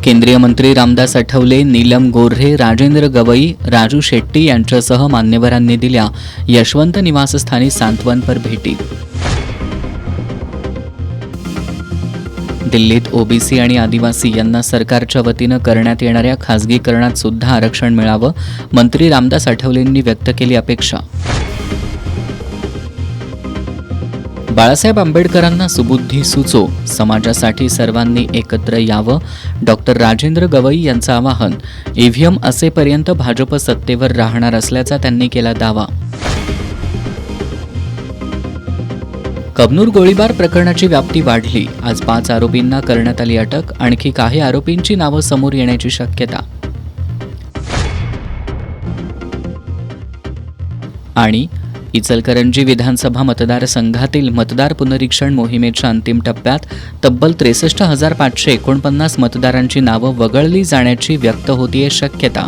केंद्रीय मंत्री रामदास आठवले, नीलम गोऱ्हे, राजेंद्र गवई, राजू शेट्टी यांच्यासह मान्यवरांनी दिल्या यशवंत निवासस्थानी सांत्वनपर भेटी. दिल्लीत ओबीसी आणि आदिवासी यांना सरकारच्या वतीनं करण्यात येणाऱ्या खासगीकरणात सुद्धा आरक्षण मिळावं, मंत्री रामदास आठवलेंनी व्यक्त केली अपेक्षा. बाळासाहेब आंबेडकरांना सुबुद्धी सुचो, समाजासाठी सर्वांनी एकत्र यावं, डॉक्टर राजेंद्र गवई यांचं आवाहन. ईव्हीएम असेपर्यंत भाजप सत्तेवर राहणार असल्याचा त्यांनी केला दावा. कबनूर गोळीबार प्रकरणाची व्याप्ती वाढली. आज 5 आरोपींना करण्यात आली अटक. आणखी काही आरोपींची नावं समोर येण्याची शक्यता. आणि इचलकरंजी विधानसभा मतदारसंघातील मतदार पुनरीक्षण मोहिमेच्या अंतिम टप्प्यात तब्बल 63,549 मतदारांची नावं वगळली जाण्याची व्यक्त होतीये शक्यता.